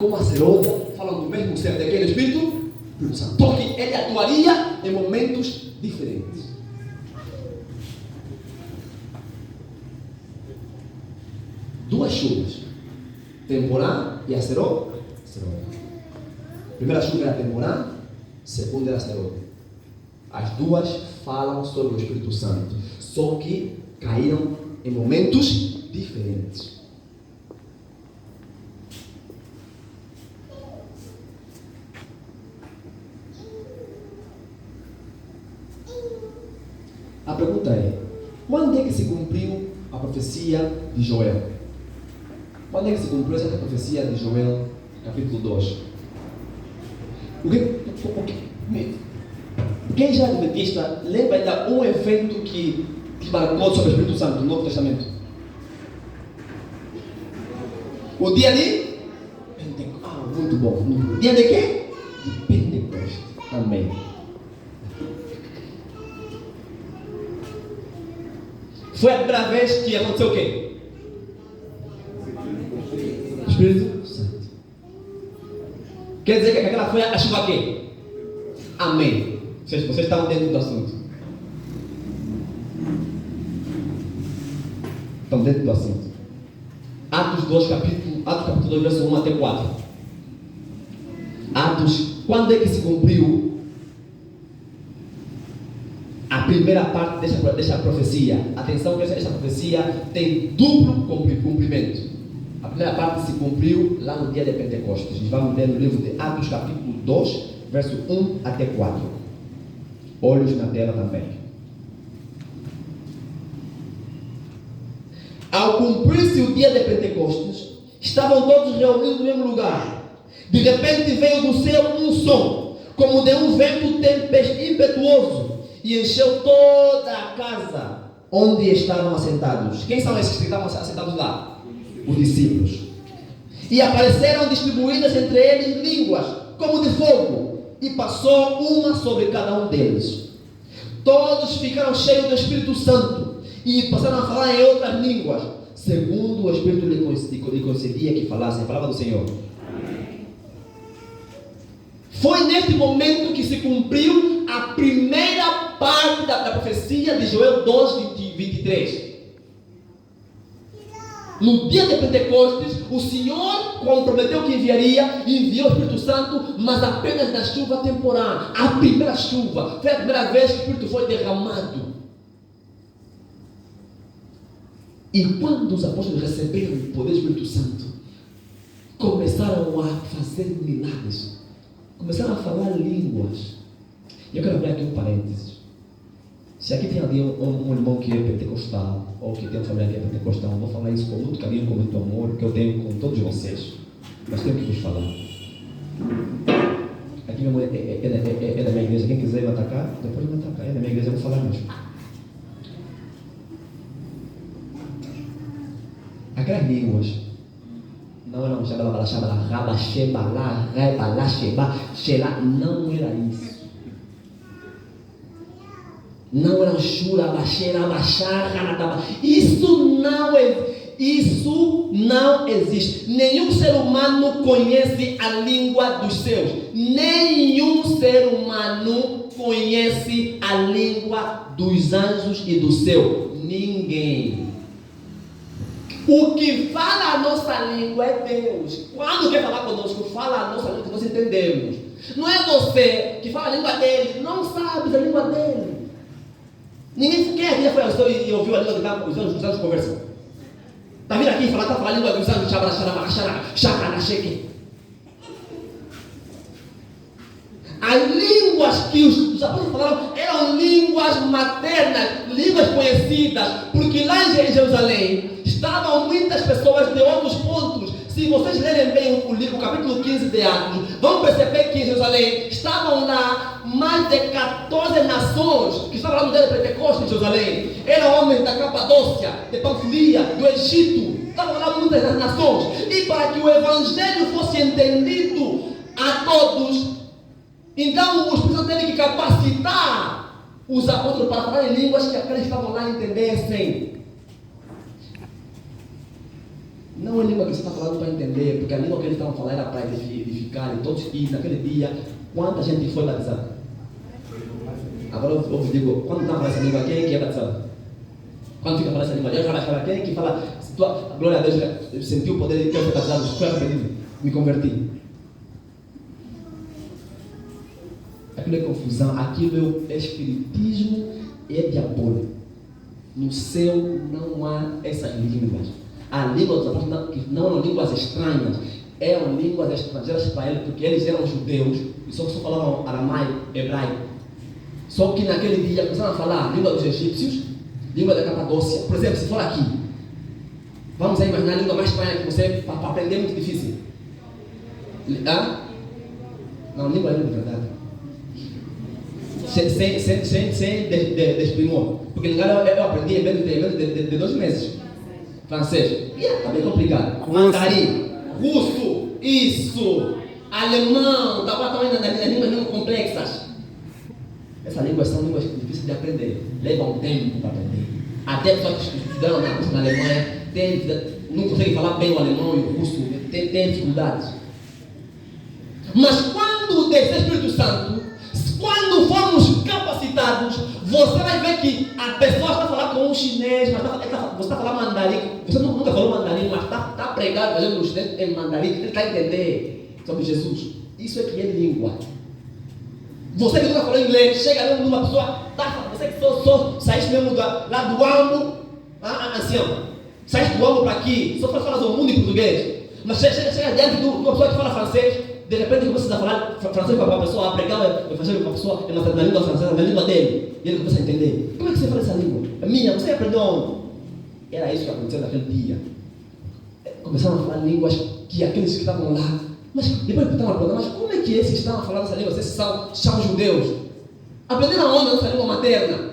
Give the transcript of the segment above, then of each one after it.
como sacerdote, falam do mesmo ser daquele Espírito Santo. Porque ele atuaria em momentos diferentes. Duas chuvas, temporã e acerô. Primeira chuva era temporã, segunda era acerô. As duas falam sobre o Espírito Santo, só que caíram em momentos diferentes. A pergunta é: quando é que se cumpriu a profecia de Joel? Quando é que se cumpriu essa profecia de Joel, capítulo 2? Quem já é adventista lembra ainda um evento que marcou sobre o Espírito Santo no Novo Testamento? O dia de Pentecostes. Ah, muito bom. O dia de quê? De Pentecostes. Amém. Foi a primeira vez que aconteceu o quê? Espírito Santo. Quer dizer que aquela foi a chuva aqui? Amém. Vocês estavam dentro do assunto. Estão dentro do assunto. Atos 2, capítulo 2, verso 1 até 4. Atos, quando é que se cumpriu a primeira parte dessa profecia? Atenção que essa profecia tem duplo cumprimento. A primeira parte se cumpriu lá no dia de Pentecostes. Vamos ler no livro de Atos, capítulo 2, verso 1 até 4. Olhos na tela também. Ao cumprir-se o dia de Pentecostes, estavam todos reunidos no mesmo lugar. De repente veio do céu um som, como de um vento impetuoso, e encheu toda a casa onde estavam assentados. Quem são esses que estavam assentados lá? Os discípulos. E apareceram distribuídas entre eles línguas, como de fogo, e passou uma sobre cada um deles. Todos ficaram cheios do Espírito Santo e passaram a falar em outras línguas, segundo o Espírito lhe concedia que falassem a palavra do Senhor. Foi neste momento que se cumpriu a primeira parte da profecia de Joel 2, 23. No dia de Pentecostes, o Senhor, quando prometeu que enviaria, enviou o Espírito Santo, mas apenas na chuva temporã. A primeira chuva, foi a primeira vez que o Espírito foi derramado. E quando os apóstolos receberam o poder do Espírito Santo, começaram a fazer milagres, começaram a falar línguas. E eu quero abrir aqui um parênteses. Se aqui tem alguém, um irmão que é pentecostal, ou que tem uma família que é pentecostal, eu vou falar isso com muito carinho, com muito amor, que eu tenho com todos vocês. Mas tenho que vos falar. Aqui minha mãe é da minha igreja. Quem quiser me atacar, depois me atacar. É da minha igreja, eu vou falar mesmo. Aquelas línguas não eram não era isso. Não era chura, baixeira, baixar, isso não existe. Nenhum ser humano conhece a língua dos céus. Nenhum ser humano conhece a língua dos anjos e do céu. Ninguém. O que fala a nossa língua é Deus. Quando quer falar conosco, fala a nossa língua que nós entendemos. Não é você que fala a língua dele, não sabe a língua dele. Quem aqui já foi ao céu e ouviu a língua de os anjos conversam? Está vindo aqui e está falando a língua dos anjos, as línguas que os apóstolos falaram eram línguas maternas, línguas conhecidas, porque lá em Jerusalém estavam muitas pessoas de outros pontos. Se vocês lerem bem o capítulo 15 de Atos, vão perceber que em Jerusalém estavam lá mais de 14 nações que estavam lá no dia de Pentecostes em Jerusalém. Eram homens da Capadócia, de Panfilia, do Egito. Estavam lá muitas das nações. E para que o evangelho fosse entendido a todos, então o Espírito Santo teve que capacitar os apóstolos para falar em línguas que aqueles que estavam lá entendessem. Não é língua que você está falando para entender, porque a língua que eles estavam falando era para edificar e todos. E naquele dia, quanta gente foi batizada? Agora eu vos digo, quando está falando essa língua, quem é que é batizado? Quando fica falando essa língua, eu já quem é que fala, glória a Deus, eu senti o poder de Deus ser batizado, foi arrependido, me converti. Aquilo é confusão, aquilo é espiritismo e é diabólico. No céu não há essas línguas. A língua dos apóstolos não eram línguas estranhas, eram línguas estrangeiras para eles, porque eles eram judeus e só falavam aramaico, hebraico. Só que naquele dia começaram a falar a língua dos egípcios, língua da Capadócia. Por exemplo, se for aqui, vamos aí imaginar a língua mais estranha que você, para aprender é muito difícil. Não, língua é de verdade. Sem desprimor. Porque língua eu aprendi em menos de 2 meses. Francês, está bem complicado. Mandarim, russo, isso. Alemão, está também nas línguas complexas. Essas línguas são línguas difíceis de aprender. Levam tempo para aprender. Até pessoas que estudaram na Alemanha não conseguem falar bem o alemão e o russo. Tem dificuldades. Mas quando o Espírito Santo, quando formos capacitados, você vai ver que a pessoa está falando com um chinês, mas você está falando mandarim. Você nunca falou mandarim, mas está pregando, fazendo um chinês em mandarim, ele está entendendo sobre Jesus. Isso é que é língua. Você que nunca falou inglês, chega mesmo numa pessoa, você que só saíste mesmo lá do Ambo, ancião, saíste do Ambo para aqui, só fala o mundo em português, mas chega diante de uma pessoa que fala francês, de repente começa a falar francês para a pessoa, a pregar o evangelho para a pessoa, na língua francesa, na língua dele, e ele começa a entender. Como é que você fala essa língua? É minha, você aprendeu onde? Era isso que aconteceu naquele dia. Começaram a falar línguas que aqueles que estavam lá. Mas depois perguntaram a pergunta, mas como é que esses estavam falando essa língua? Vocês são judeus. Aprenderam aonde a nossa língua materna?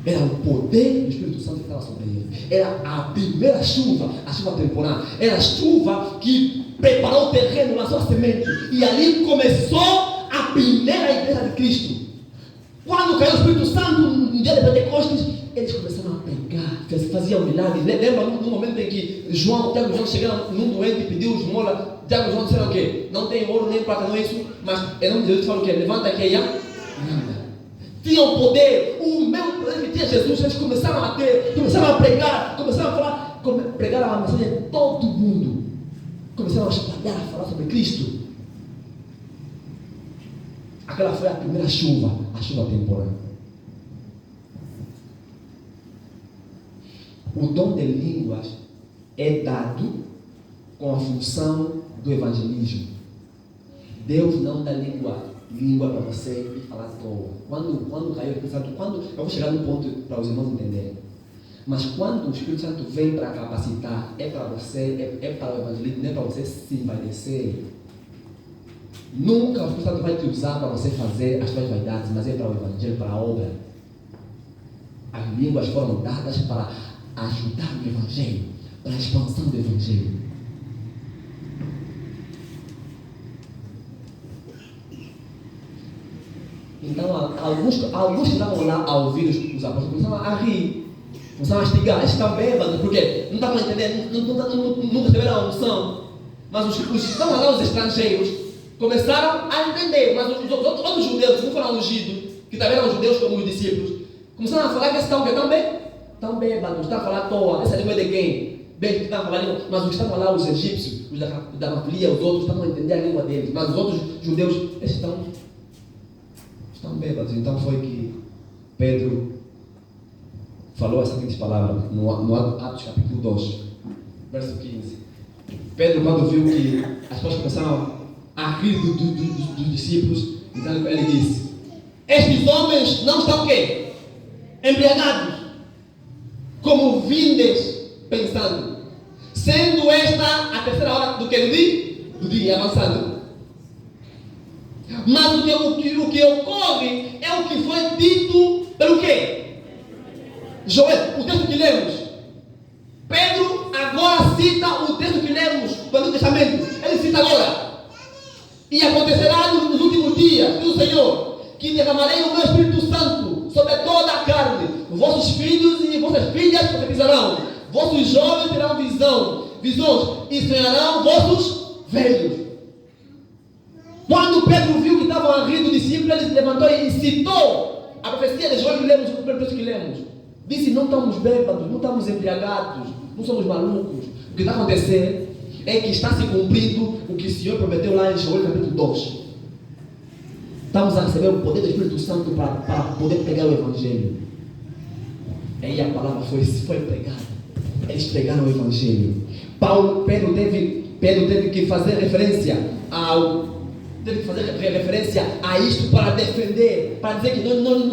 Era o poder do Espírito Santo que estava sobre ele. Era a primeira chuva, a chuva temporal. Era a chuva que preparou o terreno, lançou a semente. E ali começou a primeira igreja de Cristo. Quando caiu o Espírito Santo, no dia de Pentecostes, eles começaram a pregar, faziam milagres. Lembra no momento em que Tiago e João chegaram num doente e pediu esmola? Tiago e João disseram o quê? Não tem ouro nem prata, não é isso, mas em nome de Deus fala o quê? Levanta aqui e anda. Tinham poder, o mesmo poder que tinha Jesus, eles começaram a ter, começaram a pregar, começaram a falar, pregaram a mensagem de todo mundo. Começaram a espalhar, a falar sobre Cristo. Aquela foi a primeira chuva, a chuva temporal. O dom de línguas é dado com a função do evangelismo. Deus não dá língua para você e falar à toa. Quando caiu o Espírito Santo, eu vou chegar no ponto para os irmãos entenderem. Mas quando o Espírito Santo vem para capacitar, é para você, é para o evangelismo, não é para você se envaidecer. Nunca o Espírito Santo vai te usar para você fazer as suas vaidades, mas é para o evangelho, para a obra. As línguas foram dadas para ajudar no evangelho, para a expansão do evangelho. Então, alguns que estavam lá a ouvir os apóstolos começaram a rir, começaram a estigar, eles estão bêbados, porque não estavam entendendo, nunca receberam a unção. Mas os que estavam lá, os estrangeiros, começaram a entender. Mas os outros judeus que não foram ungidos, que também eram judeus como os discípulos, começaram a falar que estão bêbados, estão a falar à toa. Essa língua é de quem? Bem, que estavam falando, mas os que estavam lá, os egípcios, os da Pafilia, os outros, estavam a entender a língua deles. Mas os outros judeus, eles estão bêbados. Então foi que Pedro falou as seguintes palavras no Atos capítulo 2, verso 15. Pedro, quando viu que as pessoas começaram a rir dos discípulos, então ele disse: estes homens não estão o quê? Embriagados, como vindes pensando, sendo esta a terceira hora do que? Do dia, avançando. Mas o que ocorre é o que foi dito pelo quê? Joel, o texto que lemos. Pedro agora cita o texto que lemos do Antigo Testamento. Ele cita agora: e acontecerá nos últimos dias, diz o Senhor, que derramarei o meu Espírito Santo sobre toda a carne. Vossos filhos e vossas filhas profetizarão, Vossos jovens terão visões, e sonharão vossos velhos. Quando Pedro viu que estavam a rir do discípulo, ele se levantou e citou a profecia de João que lemos, o primeiro texto que lemos. Disse: não estamos bêbados, não estamos embriagados, não somos malucos. O que está acontecendo é que está se cumprindo o que o Senhor prometeu lá em João capítulo 2. Estamos a receber o poder do Espírito Santo para poder pregar o Evangelho. Aí a palavra foi pregada. Eles pregaram o Evangelho. Pedro teve que fazer referência a isto para defender, para dizer que não